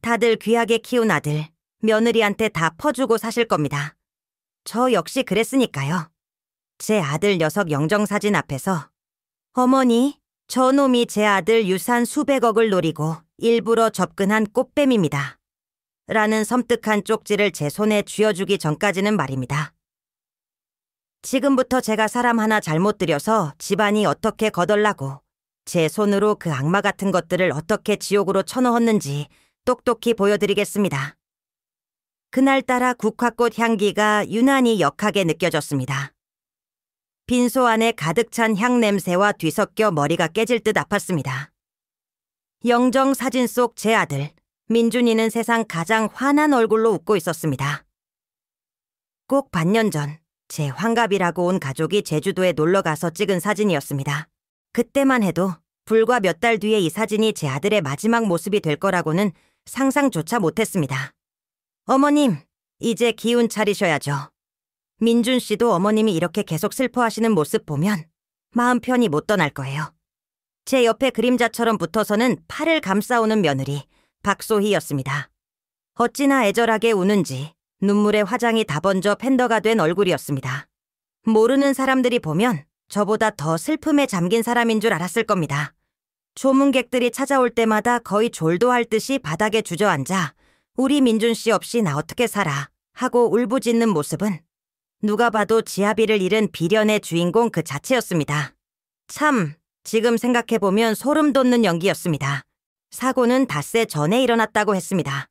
다들 귀하게 키운 아들, 며느리한테 다 퍼주고 사실 겁니다. 저 역시 그랬으니까요. 제 아들 녀석 영정사진 앞에서 어머니, 저놈이 제 아들 유산 수백억을 노리고 일부러 접근한 꽃뱀입니다. 라는 섬뜩한 쪽지를 제 손에 쥐어주기 전까지는 말입니다. 지금부터 제가 사람 하나 잘못 들여서 집안이 어떻게 거덜나고 제 손으로 그 악마 같은 것들을 어떻게 지옥으로 쳐넣었는지 똑똑히 보여드리겠습니다. 그날따라 국화꽃 향기가 유난히 역하게 느껴졌습니다. 빈소 안에 가득 찬 향 냄새와 뒤섞여 머리가 깨질 듯 아팠습니다. 영정 사진 속 제 아들, 민준이는 세상 가장 환한 얼굴로 웃고 있었습니다. 꼭 반년 전, 제 환갑이라고 온 가족이 제주도에 놀러가서 찍은 사진이었습니다. 그때만 해도 불과 몇 달 뒤에 이 사진이 제 아들의 마지막 모습이 될 거라고는 상상조차 못했습니다. 어머님, 이제 기운 차리셔야죠. 민준 씨도 어머님이 이렇게 계속 슬퍼하시는 모습 보면 마음 편히 못 떠날 거예요. 제 옆에 그림자처럼 붙어서는 팔을 감싸오는 며느리, 박소희였습니다. 어찌나 애절하게 우는지 눈물에 화장이 다 번져 팬더가 된 얼굴이었습니다. 모르는 사람들이 보면 저보다 더 슬픔에 잠긴 사람인 줄 알았을 겁니다. 조문객들이 찾아올 때마다 거의 졸도할 듯이 바닥에 주저앉아 우리 민준 씨 없이 나 어떻게 살아 하고 울부짖는 모습은 누가 봐도 지아비를 잃은 비련의 주인공 그 자체였습니다. 참, 지금 생각해보면 소름 돋는 연기였습니다. 사고는 닷새 전에 일어났다고 했습니다.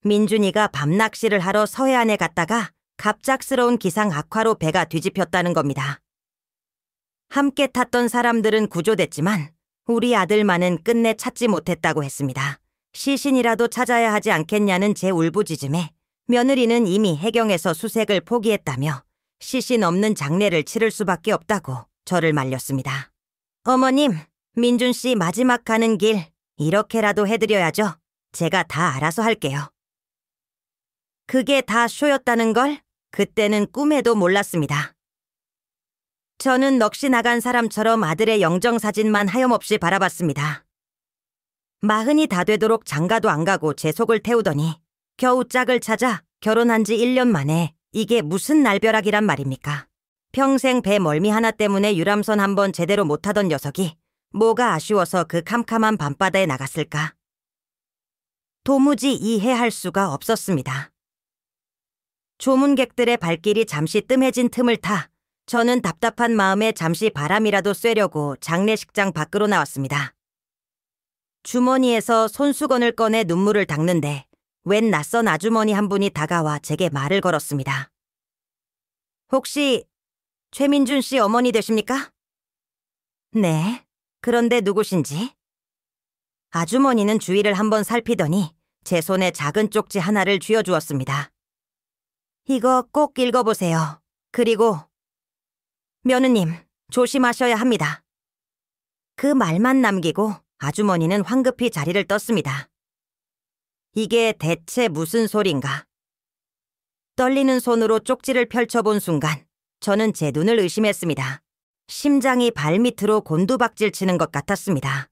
민준이가 밤낚시를 하러 서해안에 갔다가 갑작스러운 기상 악화로 배가 뒤집혔다는 겁니다. 함께 탔던 사람들은 구조됐지만 우리 아들만은 끝내 찾지 못했다고 했습니다. 시신이라도 찾아야 하지 않겠냐는 제 울부짖음에 며느리는 이미 해경에서 수색을 포기했다며 시신 없는 장례를 치를 수밖에 없다고 저를 말렸습니다. 어머님, 민준 씨 마지막 가는 길 이렇게라도 해드려야죠. 제가 다 알아서 할게요. 그게 다 쇼였다는 걸 그때는 꿈에도 몰랐습니다. 저는 넋이 나간 사람처럼 아들의 영정사진만 하염없이 바라봤습니다. 마흔이 다 되도록 장가도 안 가고 제 속을 태우더니 겨우 짝을 찾아 결혼한 지 1년 만에 이게 무슨 날벼락이란 말입니까? 평생 배 멀미 하나 때문에 유람선 한번 제대로 못하던 녀석이 뭐가 아쉬워서 그 캄캄한 밤바다에 나갔을까? 도무지 이해할 수가 없었습니다. 조문객들의 발길이 잠시 뜸해진 틈을 타 저는 답답한 마음에 잠시 바람이라도 쐬려고 장례식장 밖으로 나왔습니다. 주머니에서 손수건을 꺼내 눈물을 닦는데 웬 낯선 아주머니 한 분이 다가와 제게 말을 걸었습니다. 혹시 최민준 씨 어머니 되십니까? 네, 그런데 누구신지? 아주머니는 주위를 한번 살피더니 제 손에 작은 쪽지 하나를 쥐어주었습니다. 이거 꼭 읽어보세요. 그리고 며느님, 조심하셔야 합니다. 그 말만 남기고 아주머니는 황급히 자리를 떴습니다. 이게 대체 무슨 소린가? 떨리는 손으로 쪽지를 펼쳐본 순간 저는 제 눈을 의심했습니다. 심장이 발밑으로 곤두박질 치는 것 같았습니다.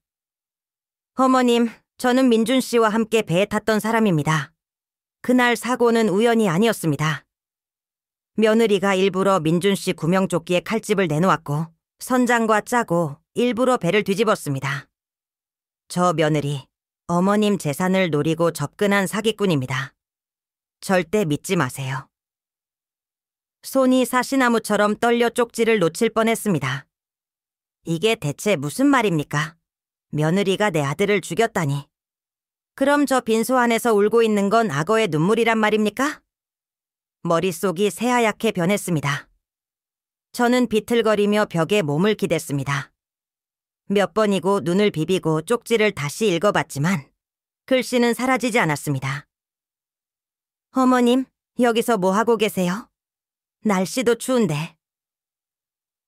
어머님, 저는 민준 씨와 함께 배에 탔던 사람입니다. 그날 사고는 우연이 아니었습니다. 며느리가 일부러 민준 씨 구명조끼에 칼집을 내놓았고 선장과 짜고 일부러 배를 뒤집었습니다. 저 며느리, 어머님 재산을 노리고 접근한 사기꾼입니다. 절대 믿지 마세요. 손이 사시나무처럼 떨려 쪽지를 놓칠 뻔했습니다. 이게 대체 무슨 말입니까? 며느리가 내 아들을 죽였다니. 그럼 저 빈소 안에서 울고 있는 건 악어의 눈물이란 말입니까? 머릿속이 새하얗게 변했습니다. 저는 비틀거리며 벽에 몸을 기댔습니다. 몇 번이고 눈을 비비고 쪽지를 다시 읽어봤지만 글씨는 사라지지 않았습니다. 어머님, 여기서 뭐 하고 계세요? 날씨도 추운데.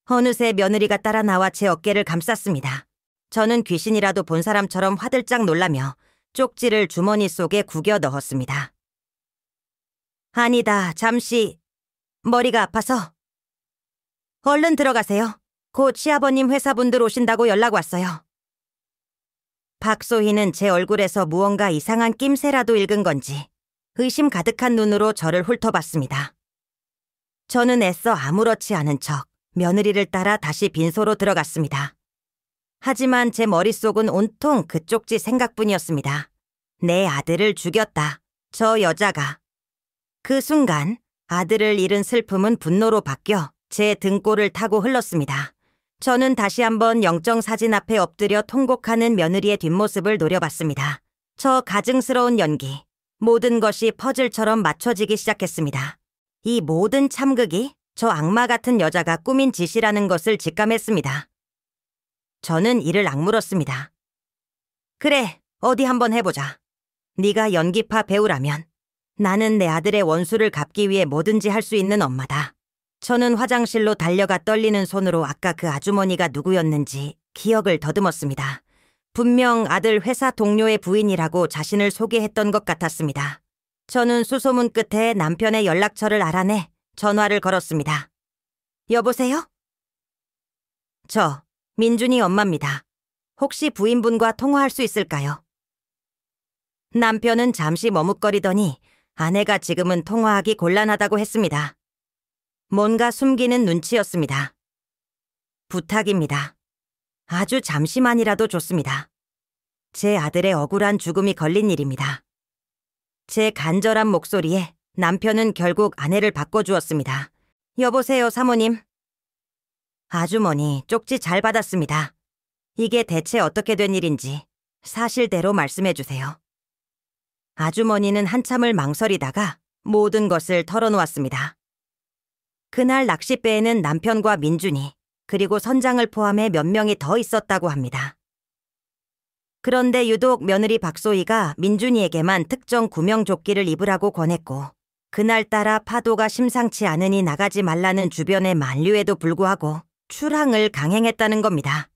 어느새 며느리가 따라 나와 제 어깨를 감쌌습니다. 저는 귀신이라도 본 사람처럼 화들짝 놀라며 쪽지를 주머니 속에 구겨 넣었습니다. 아니다, 잠시 머리가 아파서. 얼른 들어가세요. 곧 시아버님 회사분들 오신다고 연락 왔어요. 박소희는 제 얼굴에서 무언가 이상한 낌새라도 읽은 건지 의심 가득한 눈으로 저를 훑어봤습니다. 저는 애써 아무렇지 않은 척 며느리를 따라 다시 빈소로 들어갔습니다. 하지만 제 머릿속은 온통 그 쪽지 생각뿐이었습니다. 내 아들을 죽였다. 저 여자가. 그 순간 아들을 잃은 슬픔은 분노로 바뀌어 제 등골을 타고 흘렀습니다. 저는 다시 한번 영정사진 앞에 엎드려 통곡하는 며느리의 뒷모습을 노려봤습니다. 저 가증스러운 연기, 모든 것이 퍼즐처럼 맞춰지기 시작했습니다. 이 모든 참극이 저 악마 같은 여자가 꾸민 짓이라는 것을 직감했습니다. 저는 이를 악물었습니다. 그래, 어디 한번 해보자. 네가 연기파 배우라면 나는 내 아들의 원수를 갚기 위해 뭐든지 할 수 있는 엄마다. 저는 화장실로 달려가 떨리는 손으로 아까 그 아주머니가 누구였는지 기억을 더듬었습니다. 분명 아들 회사 동료의 부인이라고 자신을 소개했던 것 같았습니다. 저는 수소문 끝에 남편의 연락처를 알아내 전화를 걸었습니다. 여보세요? 저 민준이 엄마입니다. 혹시 부인분과 통화할 수 있을까요? 남편은 잠시 머뭇거리더니 아내가 지금은 통화하기 곤란하다고 했습니다. 뭔가 숨기는 눈치였습니다. 부탁입니다. 아주 잠시만이라도 좋습니다. 제 아들의 억울한 죽음이 걸린 일입니다. 제 간절한 목소리에 남편은 결국 아내를 바꿔주었습니다. 여보세요, 사모님. 아주머니, 쪽지 잘 받았습니다. 이게 대체 어떻게 된 일인지 사실대로 말씀해 주세요. 아주머니는 한참을 망설이다가 모든 것을 털어놓았습니다. 그날 낚싯배에는 남편과 민준이 그리고 선장을 포함해 몇 명이 더 있었다고 합니다. 그런데 유독 며느리 박소희가 민준이에게만 특정 구명조끼를 입으라고 권했고 그날따라 파도가 심상치 않으니 나가지 말라는 주변의 만류에도 불구하고 출항을 강행했다는 겁니다.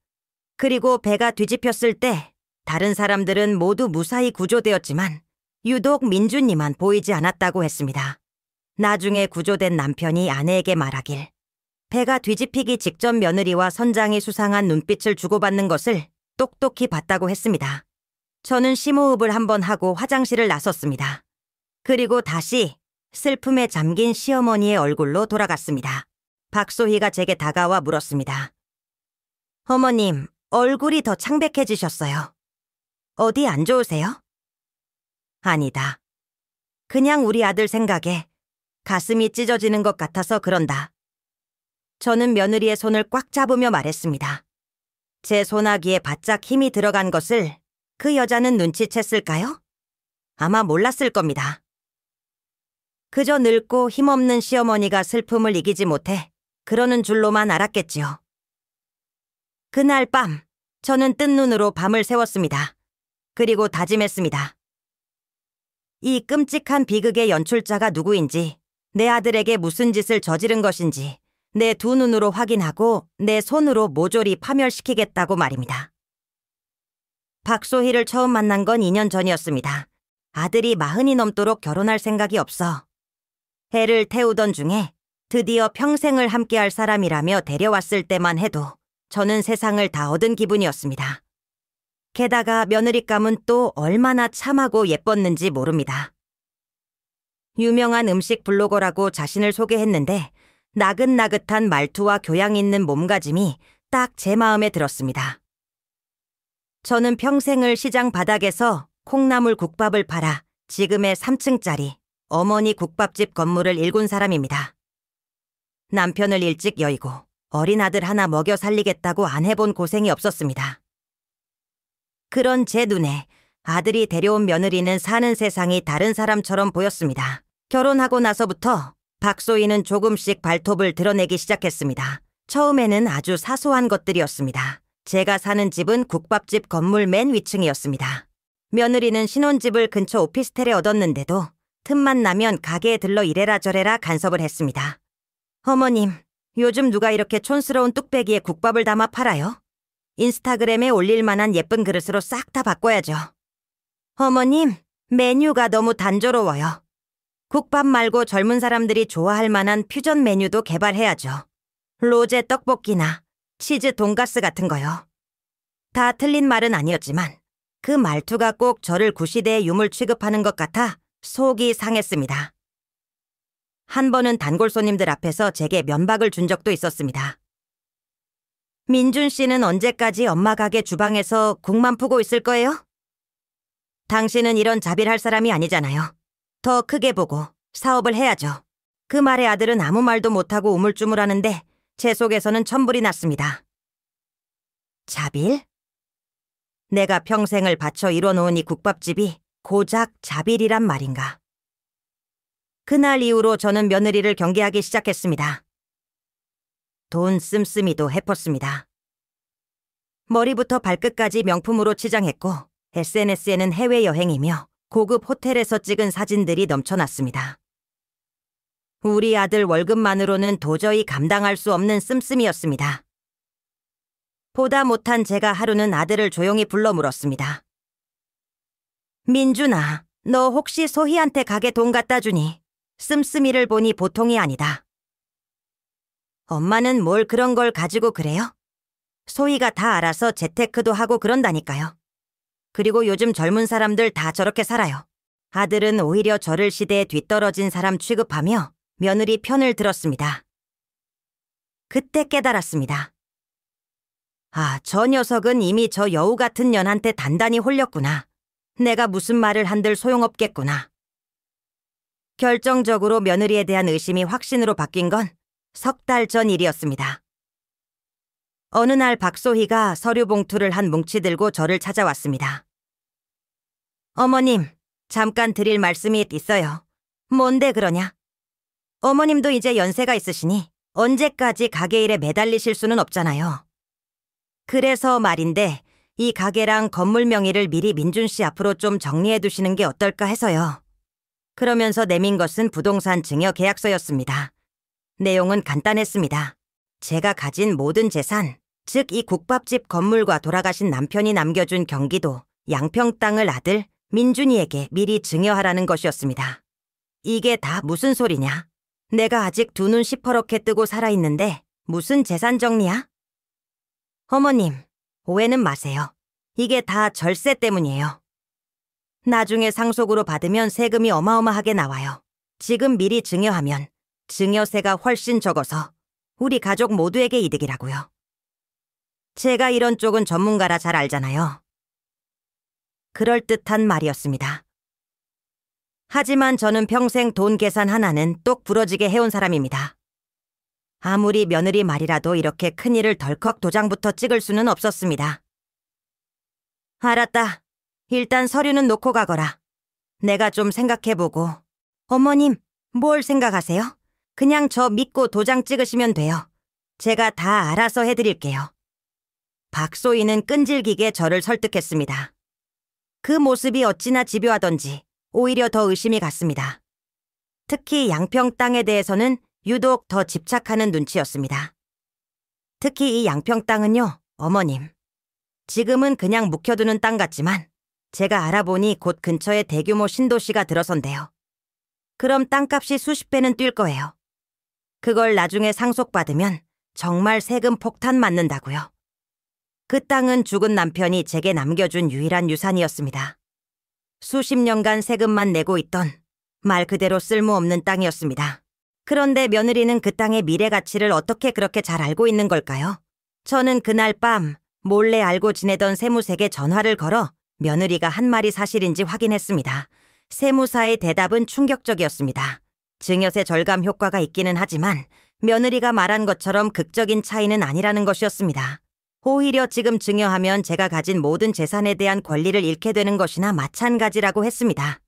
그리고 배가 뒤집혔을 때 다른 사람들은 모두 무사히 구조되었지만 유독 민준이만 보이지 않았다고 했습니다. 나중에 구조된 남편이 아내에게 말하길 배가 뒤집히기 직전 며느리와 선장이 수상한 눈빛을 주고받는 것을 똑똑히 봤다고 했습니다. 저는 심호흡을 한번 하고 화장실을 나섰습니다. 그리고 다시 슬픔에 잠긴 시어머니의 얼굴로 돌아갔습니다. 박소희가 제게 다가와 물었습니다. 어머님, 얼굴이 더 창백해지셨어요. 어디 안 좋으세요? 아니다. 그냥 우리 아들 생각에 가슴이 찢어지는 것 같아서 그런다. 저는 며느리의 손을 꽉 잡으며 말했습니다. 제 소나기에 바짝 힘이 들어간 것을 그 여자는 눈치챘을까요? 아마 몰랐을 겁니다. 그저 늙고 힘없는 시어머니가 슬픔을 이기지 못해 그러는 줄로만 알았겠지요. 그날 밤 저는 뜬 눈으로 밤을 새웠습니다. 그리고 다짐했습니다. 이 끔찍한 비극의 연출자가 누구인지, 내 아들에게 무슨 짓을 저지른 것인지 내 두 눈으로 확인하고 내 손으로 모조리 파멸시키겠다고 말입니다. 박소희를 처음 만난 건 2년 전이었습니다. 아들이 40이 넘도록 결혼할 생각이 없어 애를 태우던 중에 드디어 평생을 함께할 사람이라며 데려왔을 때만 해도 저는 세상을 다 얻은 기분이었습니다. 게다가 며느리감은 또 얼마나 참하고 예뻤는지 모릅니다. 유명한 음식 블로거라고 자신을 소개했는데 나긋나긋한 말투와 교양 있는 몸가짐이 딱 제 마음에 들었습니다. 저는 평생을 시장 바닥에서 콩나물 국밥을 팔아 지금의 3층짜리 어머니 국밥집 건물을 일군 사람입니다. 남편을 일찍 여의고 어린 아들 하나 먹여 살리겠다고 안 해본 고생이 없었습니다. 그런 제 눈에 아들이 데려온 며느리는 사는 세상이 다른 사람처럼 보였습니다. 결혼하고 나서부터 박소희는 조금씩 발톱을 드러내기 시작했습니다. 처음에는 아주 사소한 것들이었습니다. 제가 사는 집은 국밥집 건물 맨 위층이었습니다. 며느리는 신혼집을 근처 오피스텔에 얻었는데도 틈만 나면 가게에 들러 이래라 저래라 간섭을 했습니다. 어머님, 요즘 누가 이렇게 촌스러운 뚝배기에 국밥을 담아 팔아요? 인스타그램에 올릴 만한 예쁜 그릇으로 싹 다 바꿔야죠. 어머님, 메뉴가 너무 단조로워요. 국밥 말고 젊은 사람들이 좋아할 만한 퓨전 메뉴도 개발해야죠. 로제 떡볶이나 치즈 돈가스 같은 거요. 다 틀린 말은 아니었지만 그 말투가 꼭 저를 구시대의 유물 취급하는 것 같아 속이 상했습니다. 한 번은 단골 손님들 앞에서 제게 면박을 준 적도 있었습니다. 민준 씨는 언제까지 엄마 가게 주방에서 국만 푸고 있을 거예요? 당신은 이런 자비할 사람이 아니잖아요. 더 크게 보고 사업을 해야죠. 그 말에 아들은 아무 말도 못하고 우물쭈물하는데 제 속에서는 천불이 났습니다. 자빌? 내가 평생을 바쳐 이뤄놓은 이 국밥집이 고작 자빌이란 말인가. 그날 이후로 저는 며느리를 경계하기 시작했습니다. 돈 씀씀이도 해펐습니다. 머리부터 발끝까지 명품으로 치장했고 SNS에는 해외여행이며 고급 호텔에서 찍은 사진들이 넘쳐났습니다. 우리 아들 월급만으로는 도저히 감당할 수 없는 씀씀이었습니다. 보다 못한 제가 하루는 아들을 조용히 불러 물었습니다. 민준아, 너 혹시 소희한테 가게 돈 갖다 주니? 씀씀이를 보니 보통이 아니다. 엄마는 뭘 그런 걸 가지고 그래요? 소희가 다 알아서 재테크도 하고 그런다니까요. 그리고 요즘 젊은 사람들 다 저렇게 살아요. 아들은 오히려 저를 시대에 뒤떨어진 사람 취급하며 며느리 편을 들었습니다. 그때 깨달았습니다. 아, 저 녀석은 이미 저 여우 같은 년한테 단단히 홀렸구나. 내가 무슨 말을 한들 소용없겠구나. 결정적으로 며느리에 대한 의심이 확신으로 바뀐 건 석 달 전 일이었습니다. 어느 날 박소희가 서류 봉투를 한 뭉치 들고 저를 찾아왔습니다. 어머님, 잠깐 드릴 말씀이 있어요. 뭔데 그러냐? 어머님도 이제 연세가 있으시니 언제까지 가게 일에 매달리실 수는 없잖아요. 그래서 말인데 이 가게랑 건물 명의를 미리 민준 씨 앞으로 좀 정리해 두시는 게 어떨까 해서요. 그러면서 내민 것은 부동산 증여 계약서였습니다. 내용은 간단했습니다. 제가 가진 모든 재산, 즉 이 국밥집 건물과 돌아가신 남편이 남겨준 경기도 양평 땅을 아들 민준이에게 미리 증여하라는 것이었습니다. 이게 다 무슨 소리냐? 내가 아직 두 눈 시퍼렇게 뜨고 살아있는데 무슨 재산 정리야? 어머님, 오해는 마세요. 이게 다 절세 때문이에요. 나중에 상속으로 받으면 세금이 어마어마하게 나와요. 지금 미리 증여하면 증여세가 훨씬 적어서 우리 가족 모두에게 이득이라고요. 제가 이런 쪽은 전문가라 잘 알잖아요. 그럴듯한 말이었습니다. 하지만 저는 평생 돈 계산 하나는 똑 부러지게 해온 사람입니다. 아무리 며느리 말이라도 이렇게 큰일을 덜컥 도장부터 찍을 수는 없었습니다. 알았다. 일단 서류는 놓고 가거라. 내가 좀 생각해보고. 어머님, 뭘 생각하세요? 그냥 저 믿고 도장 찍으시면 돼요. 제가 다 알아서 해드릴게요. 박소희는 끈질기게 저를 설득했습니다. 그 모습이 어찌나 집요하던지 오히려 더 의심이 갔습니다. 특히 양평 땅에 대해서는 유독 더 집착하는 눈치였습니다. 특히 이 양평 땅은요, 어머님. 지금은 그냥 묵혀두는 땅 같지만 제가 알아보니 곧 근처에 대규모 신도시가 들어선대요. 그럼 땅값이 수십 배는 뛸 거예요. 그걸 나중에 상속받으면 정말 세금 폭탄 맞는다고요. 그 땅은 죽은 남편이 제게 남겨준 유일한 유산이었습니다. 수십 년간 세금만 내고 있던 말 그대로 쓸모없는 땅이었습니다. 그런데 며느리는 그 땅의 미래 가치를 어떻게 그렇게 잘 알고 있는 걸까요? 저는 그날 밤 몰래 알고 지내던 세무색에 전화를 걸어 며느리가 한 말이 사실인지 확인했습니다. 세무사의 대답은 충격적이었습니다. 증여세 절감 효과가 있기는 하지만 며느리가 말한 것처럼 극적인 차이는 아니라는 것이었습니다. 오히려 지금 증여하면 제가 가진 모든 재산에 대한 권리를 잃게 되는 것이나 마찬가지라고 했습니다.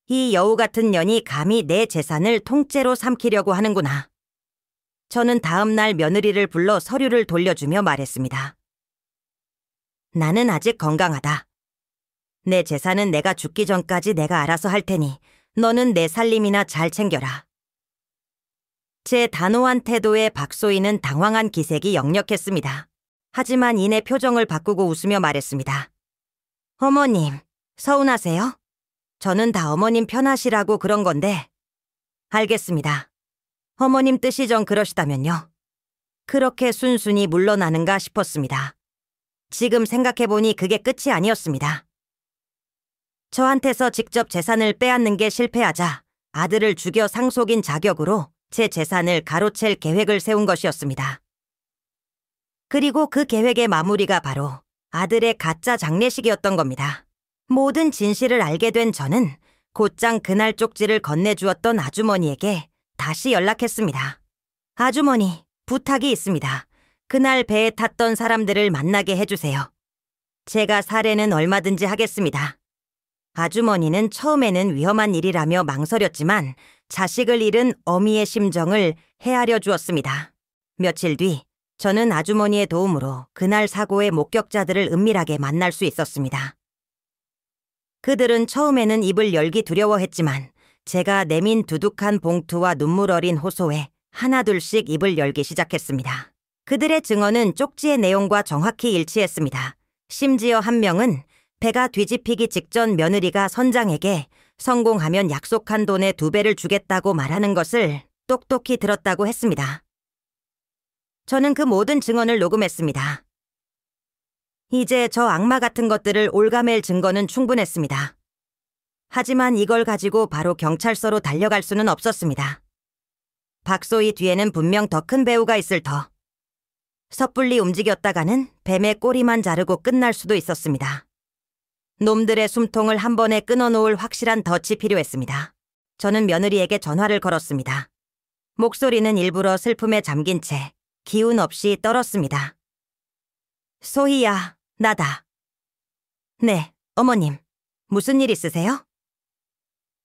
이 여우 같은 년이 감히 내 재산을 통째로 삼키려고 하는구나. 저는 다음 날 며느리를 불러 서류를 돌려주며 말했습니다. 나는 아직 건강하다. 내 재산은 내가 죽기 전까지 내가 알아서 할 테니 너는 내 살림이나 잘 챙겨라. 제 단호한 태도에 박소희는 당황한 기색이 역력했습니다. 하지만 이내 표정을 바꾸고 웃으며 말했습니다. 어머님, 서운하세요? 저는 다 어머님 편하시라고 그런 건데. 알겠습니다. 어머님 뜻이 정 그러시다면요. 그렇게 순순히 물러나는가 싶었습니다. 지금 생각해보니 그게 끝이 아니었습니다. 저한테서 직접 재산을 빼앗는 게 실패하자 아들을 죽여 상속인 자격으로 제 재산을 가로챌 계획을 세운 것이었습니다. 그리고 그 계획의 마무리가 바로 아들의 가짜 장례식이었던 겁니다. 모든 진실을 알게 된 저는 곧장 그날 쪽지를 건네주었던 아주머니에게 다시 연락했습니다. 아주머니, 부탁이 있습니다. 그날 배에 탔던 사람들을 만나게 해주세요. 제가 사례는 얼마든지 하겠습니다. 아주머니는 처음에는 위험한 일이라며 망설였지만 자식을 잃은 어미의 심정을 헤아려 주었습니다. 며칠 뒤 저는 아주머니의 도움으로 그날 사고의 목격자들을 은밀하게 만날 수 있었습니다. 그들은 처음에는 입을 열기 두려워했지만 제가 내민 두둑한 봉투와 눈물 어린 호소에 하나둘씩 입을 열기 시작했습니다. 그들의 증언은 쪽지의 내용과 정확히 일치했습니다. 심지어 한 명은 배가 뒤집히기 직전 며느리가 선장에게 성공하면 약속한 돈의 2배를 주겠다고 말하는 것을 똑똑히 들었다고 했습니다. 저는 그 모든 증언을 녹음했습니다. 이제 저 악마 같은 것들을 올가맬 증거는 충분했습니다. 하지만 이걸 가지고 바로 경찰서로 달려갈 수는 없었습니다. 박소희 뒤에는 분명 더 큰 배우가 있을 터. 섣불리 움직였다가는 뱀의 꼬리만 자르고 끝날 수도 있었습니다. 놈들의 숨통을 한 번에 끊어놓을 확실한 덫이 필요했습니다. 저는 며느리에게 전화를 걸었습니다. 목소리는 일부러 슬픔에 잠긴 채 기운 없이 떨었습니다. 소희야, 나다. 네, 어머님. 무슨 일 있으세요?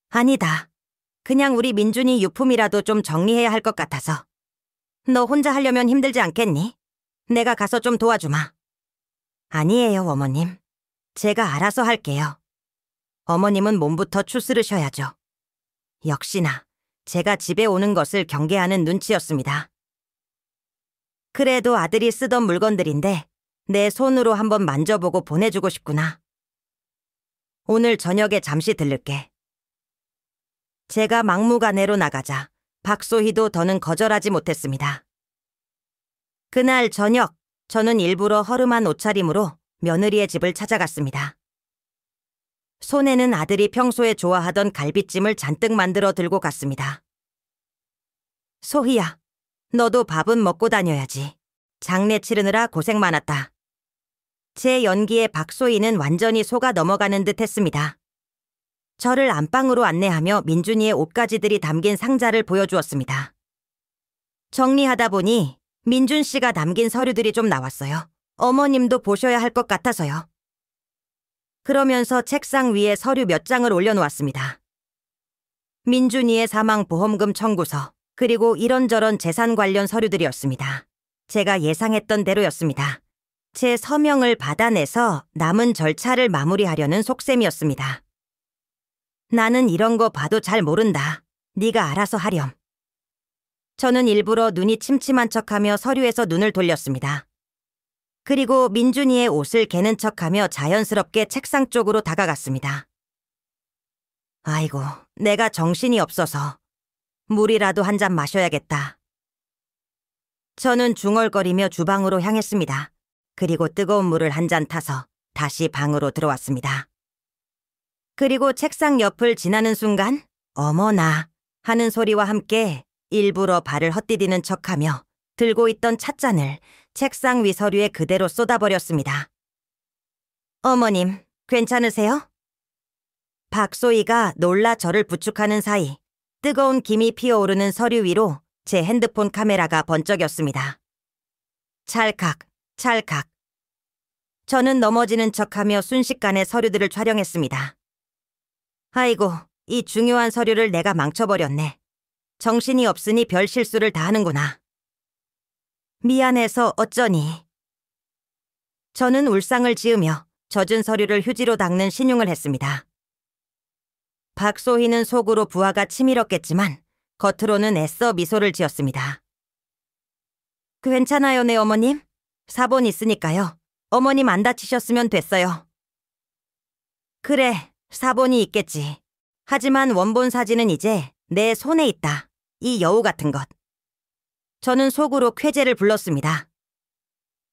아니다. 그냥 우리 민준이 유품이라도 좀 정리해야 할 것 같아서. 너 혼자 하려면 힘들지 않겠니? 내가 가서 좀 도와주마. 아니에요, 어머님. 제가 알아서 할게요. 어머님은 몸부터 추스르셔야죠. 역시나 제가 집에 오는 것을 경계하는 눈치였습니다. 그래도 아들이 쓰던 물건들인데 내 손으로 한번 만져보고 보내주고 싶구나. 오늘 저녁에 잠시 들를게. 제가 막무가내로 나가자 박소희도 더는 거절하지 못했습니다. 그날 저녁, 저는 일부러 허름한 옷차림으로 며느리의 집을 찾아갔습니다. 손에는 아들이 평소에 좋아하던 갈비찜을 잔뜩 만들어 들고 갔습니다. 소희야, 너도 밥은 먹고 다녀야지. 장례 치르느라 고생 많았다. 제 연기에 박소희는 완전히 속아 넘어가는 듯 했습니다. 저를 안방으로 안내하며 민준이의 옷가지들이 담긴 상자를 보여주었습니다. 정리하다 보니 민준 씨가 남긴 서류들이 좀 나왔어요. 어머님도 보셔야 할 것 같아서요. 그러면서 책상 위에 서류 몇 장을 올려놓았습니다. 민준이의 사망보험금 청구서, 그리고 이런저런 재산 관련 서류들이었습니다. 제가 예상했던 대로였습니다. 제 서명을 받아내서 남은 절차를 마무리하려는 속셈이었습니다. 나는 이런 거 봐도 잘 모른다. 네가 알아서 하렴. 저는 일부러 눈이 침침한 척하며 서류에서 눈을 돌렸습니다. 그리고 민준이의 옷을 개는 척하며 자연스럽게 책상 쪽으로 다가갔습니다. 아이고, 내가 정신이 없어서 물이라도 한 잔 마셔야겠다. 저는 중얼거리며 주방으로 향했습니다. 그리고 뜨거운 물을 한 잔 타서 다시 방으로 들어왔습니다. 그리고 책상 옆을 지나는 순간 어머나 하는 소리와 함께 일부러 발을 헛디디는 척하며 들고 있던 찻잔을 책상 위 서류에 그대로 쏟아버렸습니다. 어머님, 괜찮으세요? 박소희가 놀라 저를 부축하는 사이 뜨거운 김이 피어오르는 서류 위로 제 핸드폰 카메라가 번쩍였습니다. 찰칵, 찰칵. 저는 넘어지는 척하며 순식간에 서류들을 촬영했습니다. 아이고, 이 중요한 서류를 내가 망쳐버렸네. 정신이 없으니 별 실수를 다 하는구나. 미안해서 어쩌니. 저는 울상을 지으며 젖은 서류를 휴지로 닦는 신용을 했습니다. 박소희는 속으로 부하가 치밀었겠지만 겉으로는 애써 미소를 지었습니다. 괜찮아요, 네 어머님. 사본 있으니까요. 어머님 안 다치셨으면 됐어요. 그래, 사본이 있겠지. 하지만 원본 사진은 이제 내 손에 있다. 이 여우 같은 것. 저는 속으로 쾌재를 불렀습니다.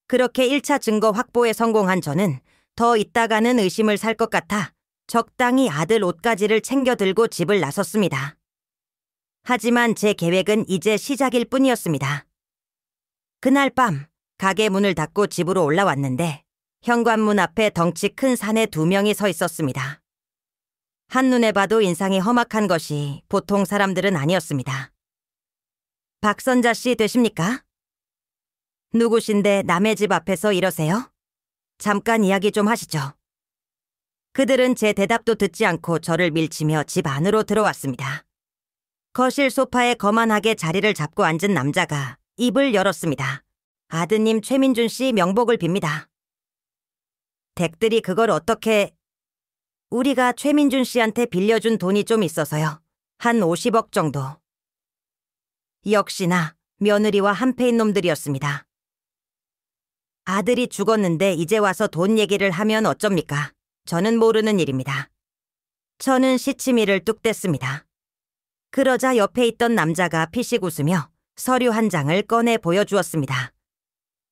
그렇게 1차 증거 확보에 성공한 저는 더 있다가는 의심을 살 것 같아 적당히 아들 옷가지를 챙겨 들고 집을 나섰습니다. 하지만 제 계획은 이제 시작일 뿐이었습니다. 그날 밤 가게 문을 닫고 집으로 올라왔는데 현관문 앞에 덩치 큰 사내 2명이 서 있었습니다. 한눈에 봐도 인상이 험악한 것이 보통 사람들은 아니었습니다. 박선자 씨 되십니까? 누구신데 남의 집 앞에서 이러세요? 잠깐 이야기 좀 하시죠. 그들은 제 대답도 듣지 않고 저를 밀치며 집 안으로 들어왔습니다. 거실 소파에 거만하게 자리를 잡고 앉은 남자가 입을 열었습니다. 아드님 최민준 씨 명복을 빕니다. 댁들이 그걸 어떻게... 우리가 최민준 씨한테 빌려준 돈이 좀 있어서요. 한 50억 정도. 역시나 며느리와 한패인 놈들이었습니다. 아들이 죽었는데 이제 와서 돈 얘기를 하면 어쩝니까? 저는 모르는 일입니다. 저는 시치미를 뚝 뗐습니다. 그러자 옆에 있던 남자가 피식 웃으며 서류 한 장을 꺼내 보여주었습니다.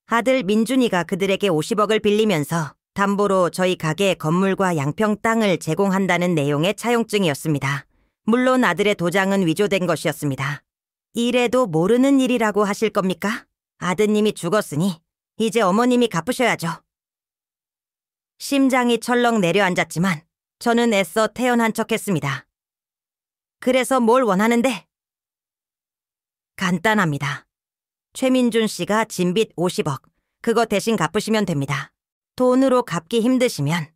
아들 민준이가 그들에게 50억을 빌리면서 담보로 저희 가게 건물과 양평 땅을 제공한다는 내용의 차용증이었습니다. 물론 아들의 도장은 위조된 것이었습니다. 이래도 모르는 일이라고 하실 겁니까? 아드님이 죽었으니 이제 어머님이 갚으셔야죠. 심장이 철렁 내려앉았지만 저는 애써 태연한 척했습니다. 그래서 뭘 원하는데? 간단합니다. 최민준 씨가 진빚 50억, 그거 대신 갚으시면 됩니다. 돈으로 갚기 힘드시면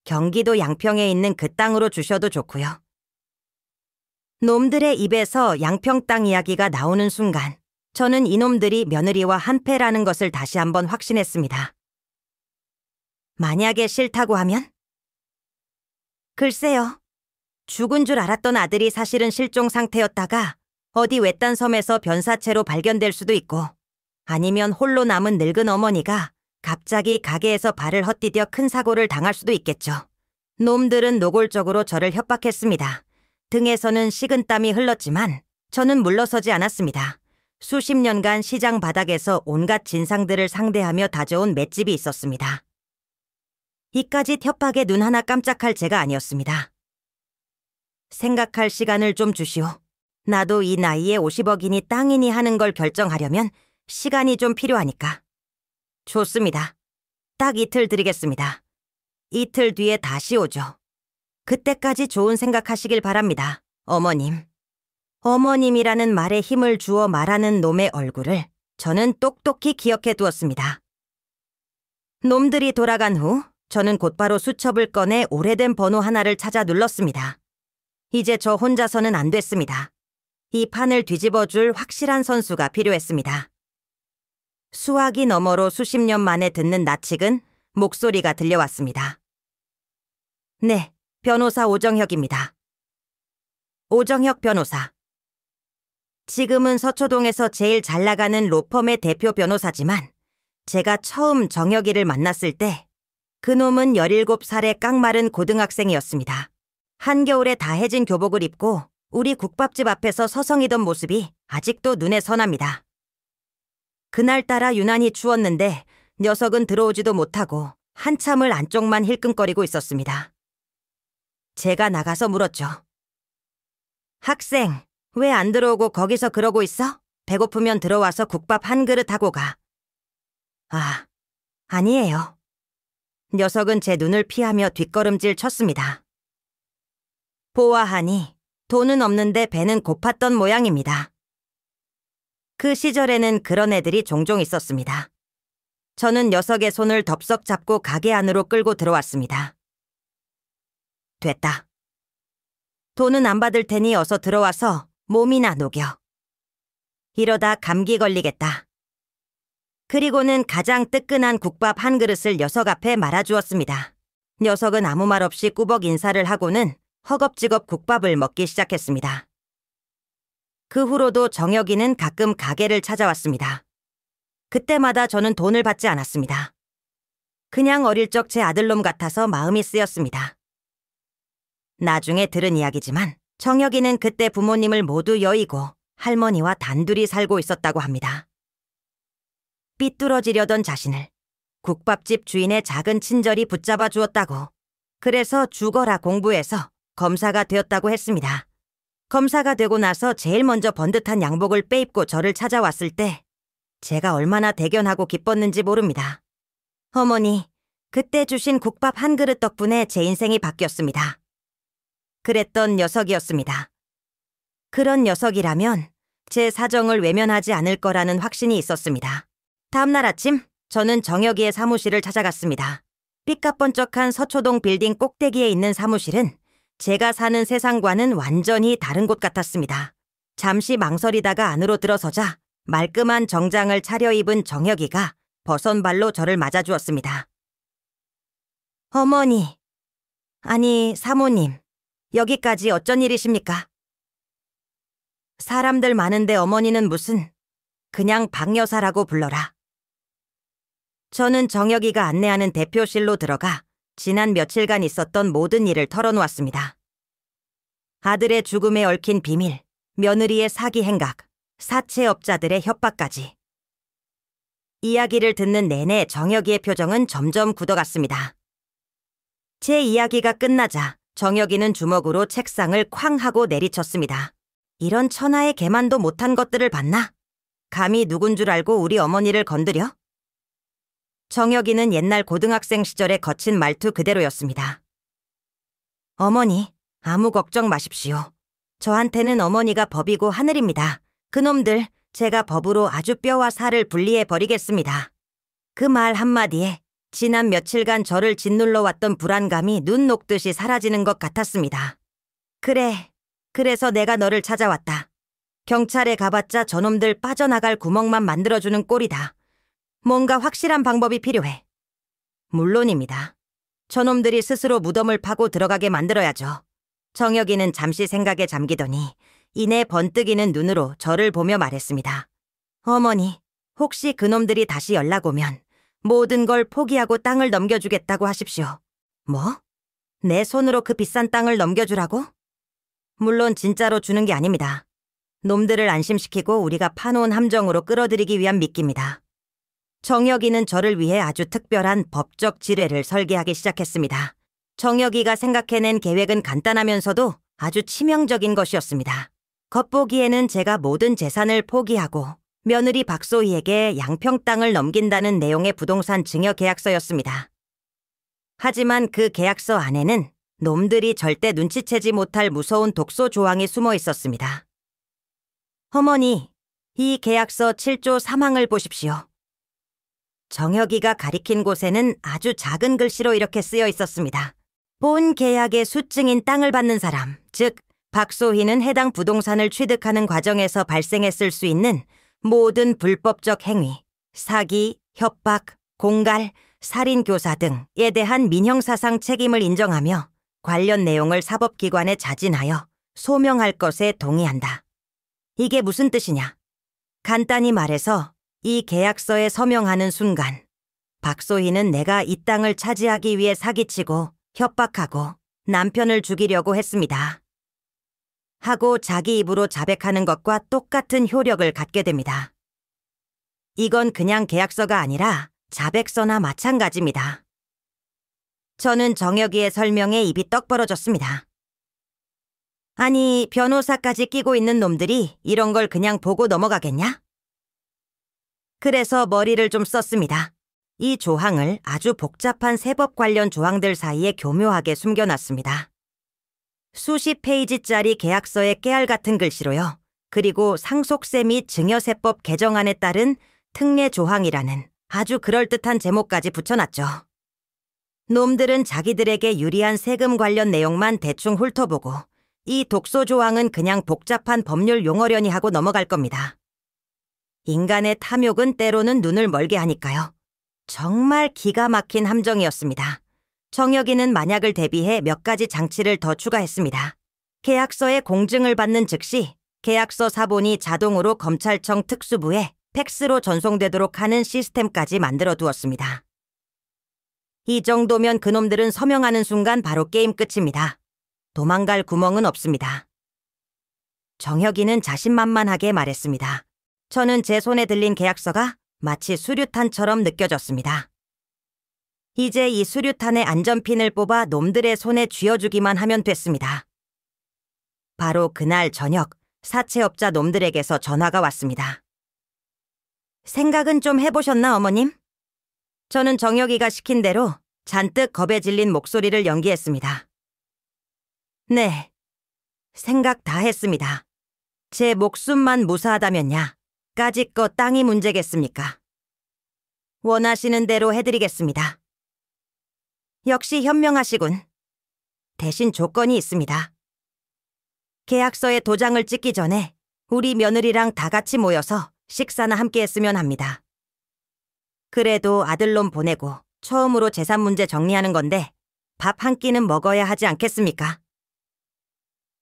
경기도 양평에 있는 그 땅으로 주셔도 좋고요. 놈들의 입에서 양평 땅 이야기가 나오는 순간 저는 이놈들이 며느리와 한패라는 것을 다시 한번 확신했습니다. 만약에 싫다고 하면? 글쎄요. 죽은 줄 알았던 아들이 사실은 실종 상태였다가 어디 외딴 섬에서 변사체로 발견될 수도 있고, 아니면 홀로 남은 늙은 어머니가 갑자기 가게에서 발을 헛디뎌 큰 사고를 당할 수도 있겠죠. 놈들은 노골적으로 저를 협박했습니다. 등에서는 식은땀이 흘렀지만 저는 물러서지 않았습니다. 수십 년간 시장 바닥에서 온갖 진상들을 상대하며 다져온 맷집이 있었습니다. 이까짓 협박에 눈 하나 깜짝할 제가 아니었습니다. 생각할 시간을 좀 주시오. 나도 이 나이에 50억이니 땅이니 하는 걸 결정하려면 시간이 좀 필요하니까. 좋습니다. 딱 이틀 드리겠습니다. 이틀 뒤에 다시 오죠. 그때까지 좋은 생각하시길 바랍니다, 어머님. 어머님이라는 말에 힘을 주어 말하는 놈의 얼굴을 저는 똑똑히 기억해 두었습니다. 놈들이 돌아간 후 저는 곧바로 수첩을 꺼내 오래된 번호 하나를 찾아 눌렀습니다. 이제 저 혼자서는 안 됐습니다. 이 판을 뒤집어줄 확실한 선수가 필요했습니다. 수화기 너머로 수십 년 만에 듣는 낯익은 목소리가 들려왔습니다. 네, 변호사 오정혁입니다. 오정혁 변호사. 지금은 서초동에서 제일 잘 나가는 로펌의 대표 변호사지만 제가 처음 정혁이를 만났을 때 그놈은 17살의 깡마른 고등학생이었습니다. 한겨울에 다해진 교복을 입고 우리 국밥집 앞에서 서성이던 모습이 아직도 눈에 선합니다. 그날따라 유난히 추웠는데 녀석은 들어오지도 못하고 한참을 안쪽만 힐끔거리고 있었습니다. 제가 나가서 물었죠. 학생, 왜 안 들어오고 거기서 그러고 있어? 배고프면 들어와서 국밥 한 그릇 하고 가. 아, 아니에요. 녀석은 제 눈을 피하며 뒷걸음질 쳤습니다. 보아하니 돈은 없는데 배는 고팠던 모양입니다. 그 시절에는 그런 애들이 종종 있었습니다. 저는 녀석의 손을 덥석 잡고 가게 안으로 끌고 들어왔습니다. 됐다. 돈은 안 받을 테니 어서 들어와서 몸이나 녹여. 이러다 감기 걸리겠다. 그리고는 가장 뜨끈한 국밥 한 그릇을 녀석 앞에 말아주었습니다. 녀석은 아무 말 없이 꾸벅 인사를 하고는 허겁지겁 국밥을 먹기 시작했습니다. 그 후로도 정혁이는 가끔 가게를 찾아왔습니다. 그때마다 저는 돈을 받지 않았습니다. 그냥 어릴 적 제 아들놈 같아서 마음이 쓰였습니다. 나중에 들은 이야기지만 정혁이는 그때 부모님을 모두 여의고 할머니와 단둘이 살고 있었다고 합니다. 삐뚤어지려던 자신을 국밥집 주인의 작은 친절이 붙잡아 주었다고. 그래서 죽어라 공부해서 검사가 되었다고 했습니다. 검사가 되고 나서 제일 먼저 번듯한 양복을 빼입고 저를 찾아왔을 때 제가 얼마나 대견하고 기뻤는지 모릅니다. 어머니, 그때 주신 국밥 한 그릇 덕분에 제 인생이 바뀌었습니다. 그랬던 녀석이었습니다. 그런 녀석이라면 제 사정을 외면하지 않을 거라는 확신이 있었습니다. 다음날 아침, 저는 정혁이의 사무실을 찾아갔습니다. 삐까뻔쩍한 서초동 빌딩 꼭대기에 있는 사무실은 제가 사는 세상과는 완전히 다른 곳 같았습니다. 잠시 망설이다가 안으로 들어서자 말끔한 정장을 차려입은 정혁이가 버선발로 저를 맞아주었습니다. 어머니, 아니 사모님, 여기까지 어쩐 일이십니까? 사람들 많은데 어머니는 무슨, 그냥 박 여사라고 불러라. 저는 정혁이가 안내하는 대표실로 들어가 지난 며칠간 있었던 모든 일을 털어놓았습니다. 아들의 죽음에 얽힌 비밀, 며느리의 사기 행각, 사채업자들의 협박까지. 이야기를 듣는 내내 정혁이의 표정은 점점 굳어갔습니다. 제 이야기가 끝나자 정혁이는 주먹으로 책상을 쾅 하고 내리쳤습니다. 이런 천하의 개만도 못한 것들을 봤나? 감히 누군 줄 알고 우리 어머니를 건드려? 정혁이는 옛날 고등학생 시절의 거친 말투 그대로였습니다. 어머니, 아무 걱정 마십시오. 저한테는 어머니가 법이고 하늘입니다. 그놈들, 제가 법으로 아주 뼈와 살을 분리해 버리겠습니다. 그 말 한마디에 지난 며칠간 저를 짓눌러 왔던 불안감이 눈 녹듯이 사라지는 것 같았습니다. 그래, 그래서 내가 너를 찾아왔다. 경찰에 가봤자 저놈들 빠져나갈 구멍만 만들어주는 꼴이다. 뭔가 확실한 방법이 필요해. 물론입니다. 저놈들이 스스로 무덤을 파고 들어가게 만들어야죠. 정혁이는 잠시 생각에 잠기더니 이내 번뜩이는 눈으로 저를 보며 말했습니다. 어머니, 혹시 그놈들이 다시 연락 오면 모든 걸 포기하고 땅을 넘겨주겠다고 하십시오. 뭐? 내 손으로 그 비싼 땅을 넘겨주라고? 물론 진짜로 주는 게 아닙니다. 놈들을 안심시키고 우리가 파놓은 함정으로 끌어들이기 위한 미끼입니다. 정혁이는 저를 위해 아주 특별한 법적 지뢰를 설계하기 시작했습니다. 정혁이가 생각해낸 계획은 간단하면서도 아주 치명적인 것이었습니다. 겉보기에는 제가 모든 재산을 포기하고 며느리 박소희에게 양평 땅을 넘긴다는 내용의 부동산 증여 계약서였습니다. 하지만 그 계약서 안에는 놈들이 절대 눈치채지 못할 무서운 독소 조항이 숨어 있었습니다. 어머니, 이 계약서 7조 3항을 보십시오. 정혁이가 가리킨 곳에는 아주 작은 글씨로 이렇게 쓰여 있었습니다. 본 계약의 수증인 땅을 받는 사람, 즉 박소희는 해당 부동산을 취득하는 과정에서 발생했을 수 있는 모든 불법적 행위, 사기, 협박, 공갈, 살인교사 등에 대한 민형사상 책임을 인정하며 관련 내용을 사법기관에 자진하여 소명할 것에 동의한다. 이게 무슨 뜻이냐? 간단히 말해서 이 계약서에 서명하는 순간 박소희는 내가 이 땅을 차지하기 위해 사기치고 협박하고 남편을 죽이려고 했습니다. 하고 자기 입으로 자백하는 것과 똑같은 효력을 갖게 됩니다. 이건 그냥 계약서가 아니라 자백서나 마찬가지입니다. 저는 정혁이의 설명에 입이 떡 벌어졌습니다. 아니, 변호사까지 끼고 있는 놈들이 이런 걸 그냥 보고 넘어가겠냐? 그래서 머리를 좀 썼습니다. 이 조항을 아주 복잡한 세법 관련 조항들 사이에 교묘하게 숨겨놨습니다. 수십 페이지짜리 계약서의 깨알 같은 글씨로요. 그리고 상속세 및 증여세법 개정안에 따른 특례 조항이라는 아주 그럴듯한 제목까지 붙여놨죠. 놈들은 자기들에게 유리한 세금 관련 내용만 대충 훑어보고 이 독소 조항은 그냥 복잡한 법률 용어려니 하고 넘어갈 겁니다. 인간의 탐욕은 때로는 눈을 멀게 하니까요. 정말 기가 막힌 함정이었습니다. 정혁이는 만약을 대비해 몇 가지 장치를 더 추가했습니다. 계약서에 공증을 받는 즉시 계약서 사본이 자동으로 검찰청 특수부에 팩스로 전송되도록 하는 시스템까지 만들어 두었습니다. 이 정도면 그놈들은 서명하는 순간 바로 게임 끝입니다. 도망갈 구멍은 없습니다. 정혁이는 자신만만하게 말했습니다. 저는 제 손에 들린 계약서가 마치 수류탄처럼 느껴졌습니다. 이제 이 수류탄의 안전핀을 뽑아 놈들의 손에 쥐어주기만 하면 됐습니다. 바로 그날 저녁 사채업자 놈들에게서 전화가 왔습니다. 생각은 좀 해보셨나, 어머님? 저는 정혁이가 시킨 대로 잔뜩 겁에 질린 목소리를 연기했습니다. 네, 생각 다 했습니다. 제 목숨만 무사하다면야 까짓것 땅이 문제겠습니까? 원하시는 대로 해드리겠습니다. 역시 현명하시군. 대신 조건이 있습니다. 계약서에 도장을 찍기 전에 우리 며느리랑 다 같이 모여서 식사나 함께 했으면 합니다. 그래도 아들놈 보내고 처음으로 재산 문제 정리하는 건데 밥 한 끼는 먹어야 하지 않겠습니까?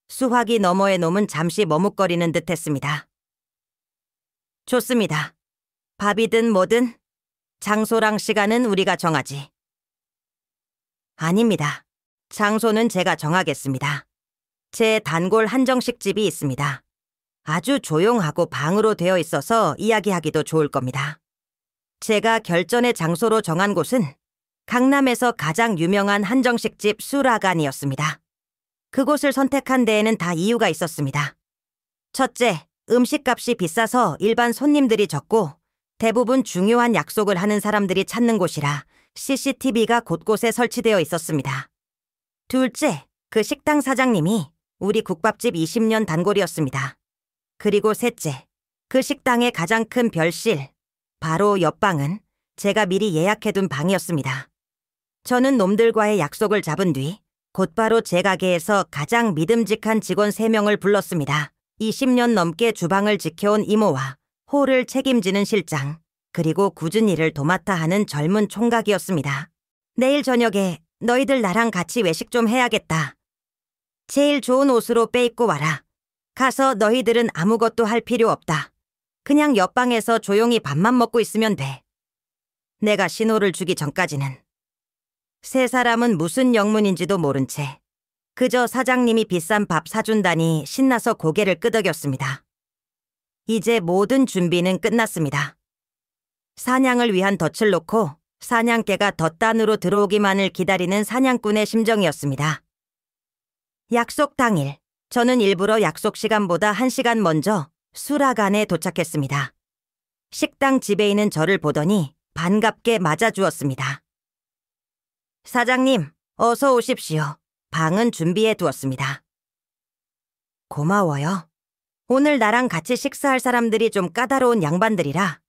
수화기 너머의 놈은 잠시 머뭇거리는 듯 했습니다. 좋습니다. 밥이든 뭐든 장소랑 시간은 우리가 정하지. 아닙니다. 장소는 제가 정하겠습니다. 제 단골 한정식 집이 있습니다. 아주 조용하고 방으로 되어 있어서 이야기하기도 좋을 겁니다. 제가 결전의 장소로 정한 곳은 강남에서 가장 유명한 한정식집 수라간이었습니다. 그곳을 선택한 데에는 다 이유가 있었습니다. 첫째, 음식값이 비싸서 일반 손님들이 적고 대부분 중요한 약속을 하는 사람들이 찾는 곳이라 CCTV가 곳곳에 설치되어 있었습니다. 둘째, 그 식당 사장님이 우리 국밥집 20년 단골이었습니다. 그리고 셋째, 그 식당의 가장 큰 별실, 바로 옆방은 제가 미리 예약해둔 방이었습니다. 저는 놈들과의 약속을 잡은 뒤 곧바로 제 가게에서 가장 믿음직한 직원 3명을 불렀습니다. 20년 넘게 주방을 지켜온 이모와 홀을 책임지는 실장, 그리고 굳은 일을 도맡아 하는 젊은 총각이었습니다. 내일 저녁에 너희들 나랑 같이 외식 좀 해야겠다. 제일 좋은 옷으로 빼입고 와라. 가서 너희들은 아무것도 할 필요 없다. 그냥 옆방에서 조용히 밥만 먹고 있으면 돼. 내가 신호를 주기 전까지는. 세 사람은 무슨 영문인지도 모른 채 그저 사장님이 비싼 밥 사준다니 신나서 고개를 끄덕였습니다. 이제 모든 준비는 끝났습니다. 사냥을 위한 덫을 놓고 사냥개가 덫단으로 들어오기만을 기다리는 사냥꾼의 심정이었습니다. 약속 당일, 저는 일부러 약속 시간보다 1시간 먼저 수라간에 도착했습니다. 식당 지배인은 저를 보더니 반갑게 맞아주었습니다. 사장님, 어서 오십시오. 방은 준비해 두었습니다. 고마워요. 오늘 나랑 같이 식사할 사람들이 좀 까다로운 양반들이라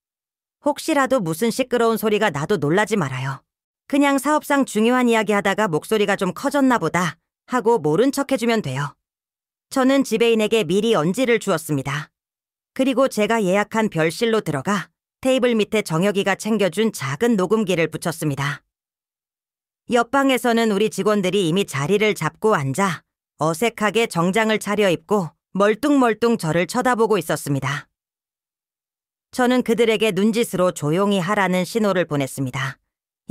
혹시라도 무슨 시끄러운 소리가 나도 놀라지 말아요. 그냥 사업상 중요한 이야기 하다가 목소리가 좀 커졌나 보다 하고 모른 척 해주면 돼요. 저는 지배인에게 미리 언지를 주었습니다. 그리고 제가 예약한 별실로 들어가 테이블 밑에 정혁이가 챙겨준 작은 녹음기를 붙였습니다. 옆방에서는 우리 직원들이 이미 자리를 잡고 앉아 어색하게 정장을 차려입고 멀뚱멀뚱 저를 쳐다보고 있었습니다. 저는 그들에게 눈짓으로 조용히 하라는 신호를 보냈습니다.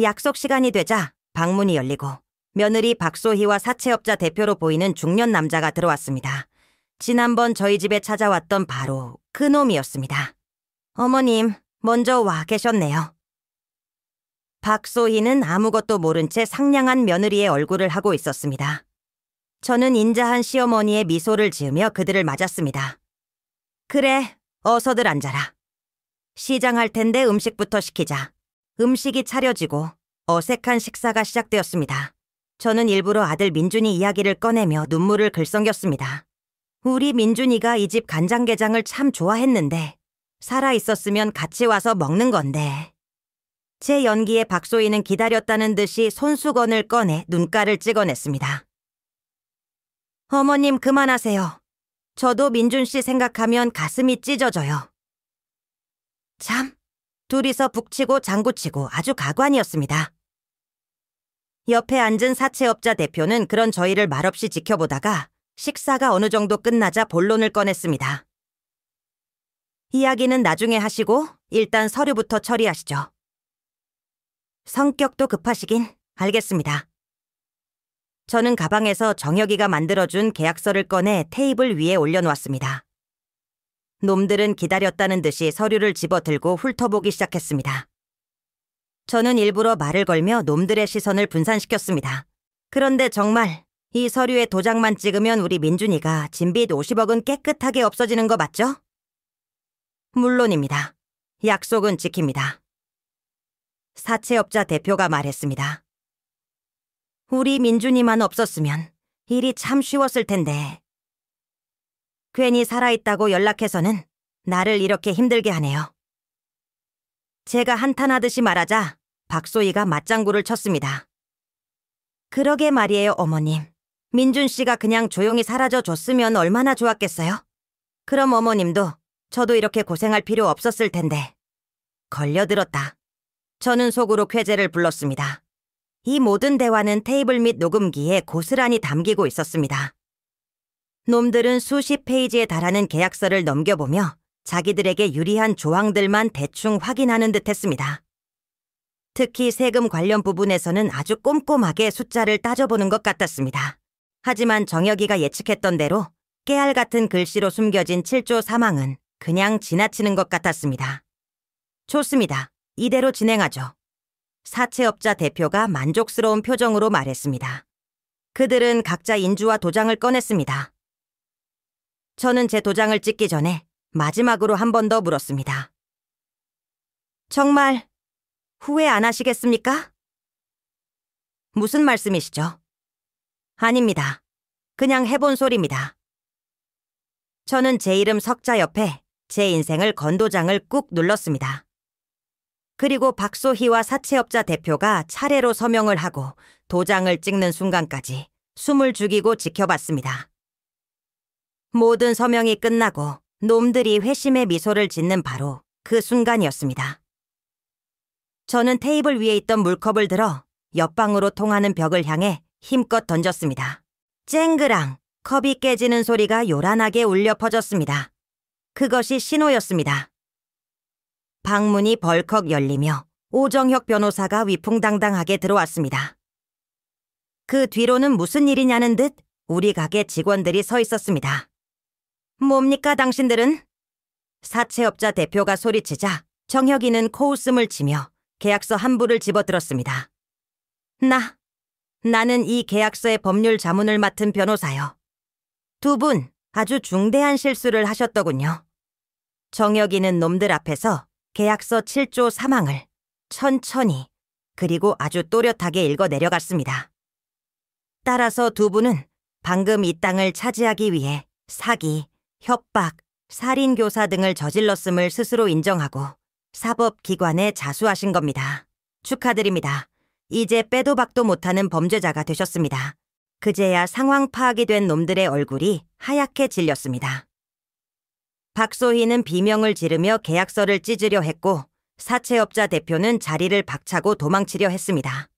약속 시간이 되자 방문이 열리고 며느리 박소희와 사채업자 대표로 보이는 중년 남자가 들어왔습니다. 지난번 저희 집에 찾아왔던 바로 그 놈이었습니다. 어머님, 먼저 와 계셨네요. 박소희는 아무것도 모른 채 상냥한 며느리의 얼굴을 하고 있었습니다. 저는 인자한 시어머니의 미소를 지으며 그들을 맞았습니다. 그래, 어서들 앉아라. 시장할 텐데 음식부터 시키자. 음식이 차려지고 어색한 식사가 시작되었습니다. 저는 일부러 아들 민준이 이야기를 꺼내며 눈물을 글썽였습니다. 우리 민준이가 이 집 간장게장을 참 좋아했는데 살아있었으면 같이 와서 먹는 건데. 제 연기에 박소희는 기다렸다는 듯이 손수건을 꺼내 눈가를 찍어냈습니다. 어머님 그만하세요. 저도 민준 씨 생각하면 가슴이 찢어져요. 참, 둘이서 북치고 장구치고 아주 가관이었습니다. 옆에 앉은 사채업자 대표는 그런 저희를 말없이 지켜보다가 식사가 어느 정도 끝나자 본론을 꺼냈습니다. 이야기는 나중에 하시고 일단 서류부터 처리하시죠. 성격도 급하시긴 알겠습니다. 저는 가방에서 정혁이가 만들어준 계약서를 꺼내 테이블 위에 올려놓았습니다. 놈들은 기다렸다는 듯이 서류를 집어들고 훑어보기 시작했습니다. 저는 일부러 말을 걸며 놈들의 시선을 분산시켰습니다. 그런데 정말 이 서류에 도장만 찍으면 우리 민준이가 진빚 50억은 깨끗하게 없어지는 거 맞죠? 물론입니다. 약속은 지킵니다. 사채업자 대표가 말했습니다. 우리 민준이만 없었으면 일이 참 쉬웠을 텐데. 괜히 살아있다고 연락해서는 나를 이렇게 힘들게 하네요. 제가 한탄하듯이 말하자 박소희가 맞장구를 쳤습니다. 그러게 말이에요, 어머님. 민준 씨가 그냥 조용히 사라져 줬으면 얼마나 좋았겠어요? 그럼 어머님도 저도 이렇게 고생할 필요 없었을 텐데. 걸려들었다. 저는 속으로 쾌재를 불렀습니다. 이 모든 대화는 테이블 및 녹음기에 고스란히 담기고 있었습니다. 놈들은 수십 페이지에 달하는 계약서를 넘겨보며 자기들에게 유리한 조항들만 대충 확인하는 듯 했습니다. 특히 세금 관련 부분에서는 아주 꼼꼼하게 숫자를 따져보는 것 같았습니다. 하지만 정혁이가 예측했던 대로 깨알 같은 글씨로 숨겨진 7조 사망은 그냥 지나치는 것 같았습니다. 좋습니다. 이대로 진행하죠. 사채업자 대표가 만족스러운 표정으로 말했습니다. 그들은 각자 인주와 도장을 꺼냈습니다. 저는 제 도장을 찍기 전에 마지막으로 한 번 더 물었습니다. 정말 후회 안 하시겠습니까? 무슨 말씀이시죠? 아닙니다. 그냥 해본 소리입니다. 저는 제 이름 석자 옆에 제 인생을 건 도장을 꾹 눌렀습니다. 그리고 박소희와 사채업자 대표가 차례로 서명을 하고 도장을 찍는 순간까지 숨을 죽이고 지켜봤습니다. 모든 서명이 끝나고 놈들이 회심의 미소를 짓는 바로 그 순간이었습니다. 저는 테이블 위에 있던 물컵을 들어 옆방으로 통하는 벽을 향해 힘껏 던졌습니다. 쨍그랑 컵이 깨지는 소리가 요란하게 울려 퍼졌습니다. 그것이 신호였습니다. 방문이 벌컥 열리며 오정혁 변호사가 위풍당당하게 들어왔습니다. 그 뒤로는 무슨 일이냐는 듯 우리 가게 직원들이 서 있었습니다. 뭡니까 당신들은? 사채업자 대표가 소리치자 정혁이는 코웃음을 치며 계약서 한 부를 집어들었습니다. 나는 이 계약서의 법률 자문을 맡은 변호사요. 두 분 아주 중대한 실수를 하셨더군요. 정혁이는 놈들 앞에서 계약서 7조 사망을 천천히 그리고 아주 또렷하게 읽어 내려갔습니다. 따라서 두 분은 방금 이 땅을 차지하기 위해 사기, 협박, 살인교사 등을 저질렀음을 스스로 인정하고 사법기관에 자수하신 겁니다. 축하드립니다. 이제 빼도 박도 못하는 범죄자가 되셨습니다. 그제야 상황 파악이 된 놈들의 얼굴이 하얗게 질렸습니다. 박소희는 비명을 지르며 계약서를 찢으려 했고 사채업자 대표는 자리를 박차고 도망치려 했습니다.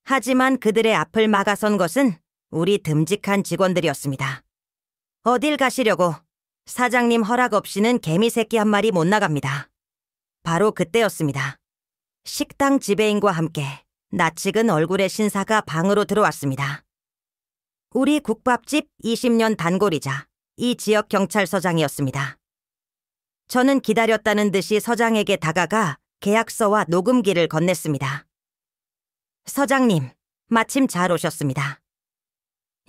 하지만 그들의 앞을 막아선 것은 우리 듬직한 직원들이었습니다. 어딜 가시려고? 사장님 허락 없이는 개미 새끼 한 마리 못 나갑니다. 바로 그때였습니다. 식당 지배인과 함께 낯익은 얼굴의 신사가 방으로 들어왔습니다. 우리 국밥집 20년 단골이자 이 지역 경찰서장이었습니다. 저는 기다렸다는 듯이 서장에게 다가가 계약서와 녹음기를 건넸습니다. 서장님, 마침 잘 오셨습니다.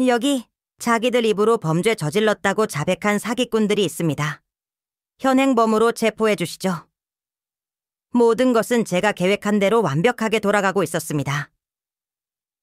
여기 자기들 입으로 범죄 저질렀다고 자백한 사기꾼들이 있습니다. 현행범으로 체포해 주시죠. 모든 것은 제가 계획한 대로 완벽하게 돌아가고 있었습니다.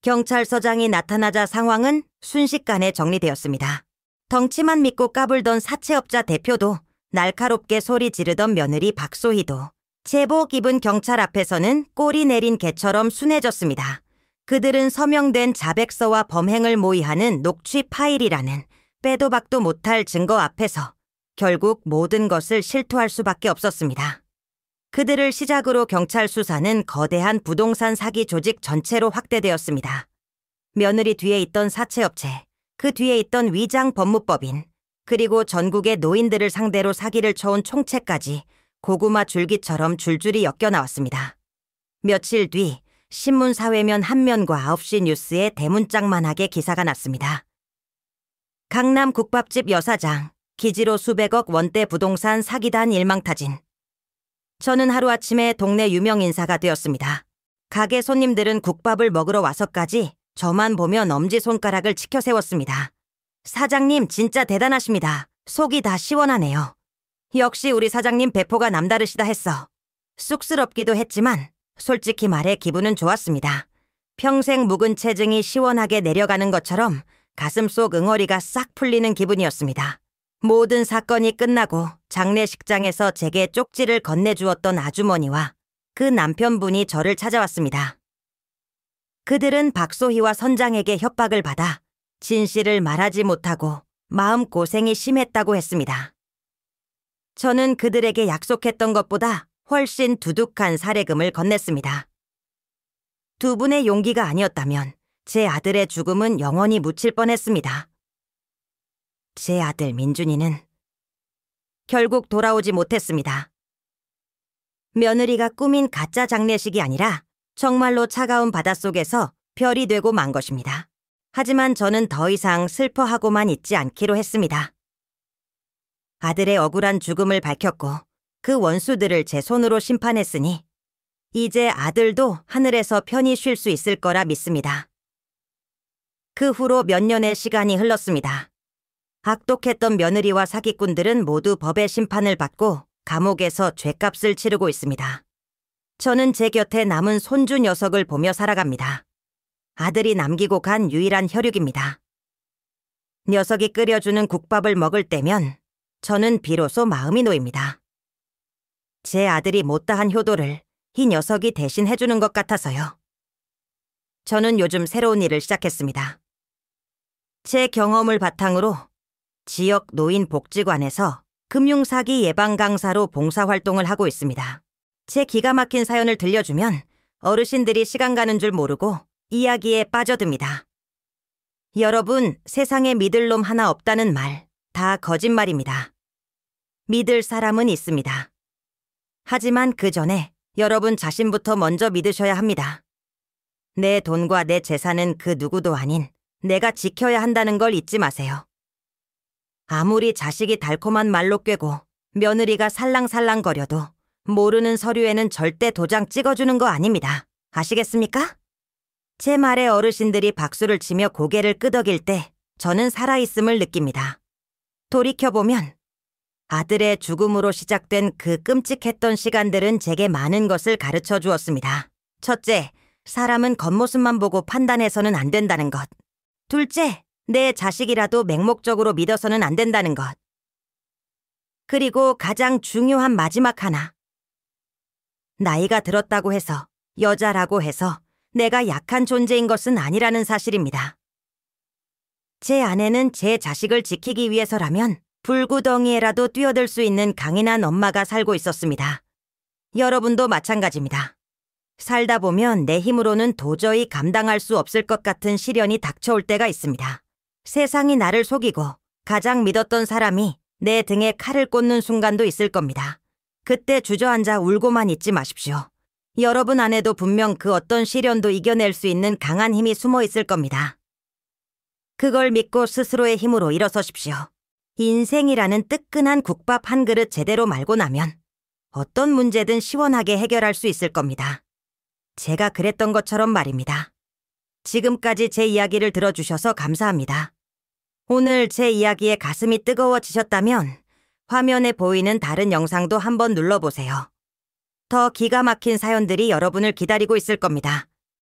경찰서장이 나타나자 상황은 순식간에 정리되었습니다. 덩치만 믿고 까불던 사채업자 대표도 날카롭게 소리 지르던 며느리 박소희도 제복 입은 경찰 앞에서는 꼬리 내린 개처럼 순해졌습니다. 그들은 서명된 자백서와 범행을 모의하는 녹취 파일이라는 빼도 박도 못할 증거 앞에서 결국 모든 것을 실토할 수밖에 없었습니다. 그들을 시작으로 경찰 수사는 거대한 부동산 사기 조직 전체로 확대되었습니다. 며느리 뒤에 있던 사채업체, 그 뒤에 있던 위장 법무법인, 그리고 전국의 노인들을 상대로 사기를 쳐온 총체까지 고구마 줄기처럼 줄줄이 엮여나왔습니다. 며칠 뒤 신문 사회면 한 면과 9시 뉴스에 대문짝만하게 기사가 났습니다. 강남 국밥집 여사장, 기지로 수백억 원대 부동산 사기단 일망타진. 저는 하루아침에 동네 유명 인사가 되었습니다. 가게 손님들은 국밥을 먹으러 와서까지 저만 보면 엄지손가락을 치켜 세웠습니다. 사장님 진짜 대단하십니다. 속이 다 시원하네요. 역시 우리 사장님 배포가 남다르시다 했어. 쑥스럽기도 했지만 솔직히 말해 기분은 좋았습니다. 평생 묵은 체증이 시원하게 내려가는 것처럼 가슴속 응어리가 싹 풀리는 기분이었습니다. 모든 사건이 끝나고 장례식장에서 제게 쪽지를 건네주었던 아주머니와 그 남편분이 저를 찾아왔습니다. 그들은 박소희와 선장에게 협박을 받아 진실을 말하지 못하고 마음고생이 심했다고 했습니다. 저는 그들에게 약속했던 것보다 훨씬 두둑한 사례금을 건넸습니다. 두 분의 용기가 아니었다면 제 아들의 죽음은 영원히 묻힐 뻔했습니다. 제 아들 민준이는 결국 돌아오지 못했습니다. 며느리가 꾸민 가짜 장례식이 아니라 정말로 차가운 바닷속에서 별이 되고 만 것입니다. 하지만 저는 더 이상 슬퍼하고만 있지 않기로 했습니다. 아들의 억울한 죽음을 밝혔고 그 원수들을 제 손으로 심판했으니 이제 아들도 하늘에서 편히 쉴 수 있을 거라 믿습니다. 그 후로 몇 년의 시간이 흘렀습니다. 악독했던 며느리와 사기꾼들은 모두 법의 심판을 받고 감옥에서 죗값을 치르고 있습니다. 저는 제 곁에 남은 손주 녀석을 보며 살아갑니다. 아들이 남기고 간 유일한 혈육입니다. 녀석이 끓여주는 국밥을 먹을 때면 저는 비로소 마음이 놓입니다. 제 아들이 못다한 효도를 이 녀석이 대신 해주는 것 같아서요. 저는 요즘 새로운 일을 시작했습니다. 제 경험을 바탕으로 지역 노인복지관에서 금융사기 예방 강사로 봉사활동을 하고 있습니다. 제 기가 막힌 사연을 들려주면 어르신들이 시간 가는 줄 모르고 이야기에 빠져듭니다. 여러분, 세상에 믿을 놈 하나 없다는 말 다 거짓말입니다. 믿을 사람은 있습니다. 하지만 그 전에 여러분 자신부터 먼저 믿으셔야 합니다. 내 돈과 내 재산은 그 누구도 아닌 내가 지켜야 한다는 걸 잊지 마세요. 아무리 자식이 달콤한 말로 꿰고 며느리가 살랑살랑거려도 모르는 서류에는 절대 도장 찍어주는 거 아닙니다. 아시겠습니까? 제 말에 어르신들이 박수를 치며 고개를 끄덕일 때 저는 살아있음을 느낍니다. 돌이켜보면 아들의 죽음으로 시작된 그 끔찍했던 시간들은 제게 많은 것을 가르쳐 주었습니다. 첫째, 사람은 겉모습만 보고 판단해서는 안 된다는 것. 둘째, 내 자식이라도 맹목적으로 믿어서는 안 된다는 것. 그리고 가장 중요한 마지막 하나. 나이가 들었다고 해서, 여자라고 해서 내가 약한 존재인 것은 아니라는 사실입니다. 제 아내는 제 자식을 지키기 위해서라면 불구덩이에라도 뛰어들 수 있는 강인한 엄마가 살고 있었습니다. 여러분도 마찬가지입니다. 살다 보면 내 힘으로는 도저히 감당할 수 없을 것 같은 시련이 닥쳐올 때가 있습니다. 세상이 나를 속이고 가장 믿었던 사람이 내 등에 칼을 꽂는 순간도 있을 겁니다. 그때 주저앉아 울고만 있지 마십시오. 여러분 안에도 분명 그 어떤 시련도 이겨낼 수 있는 강한 힘이 숨어 있을 겁니다. 그걸 믿고 스스로의 힘으로 일어서십시오. 인생이라는 뜨끈한 국밥 한 그릇 제대로 말고 나면 어떤 문제든 시원하게 해결할 수 있을 겁니다. 제가 그랬던 것처럼 말입니다. 지금까지 제 이야기를 들어주셔서 감사합니다. 오늘 제 이야기에 가슴이 뜨거워지셨다면 화면에 보이는 다른 영상도 한번 눌러보세요. 더 기가 막힌 사연들이 여러분을 기다리고 있을 겁니다.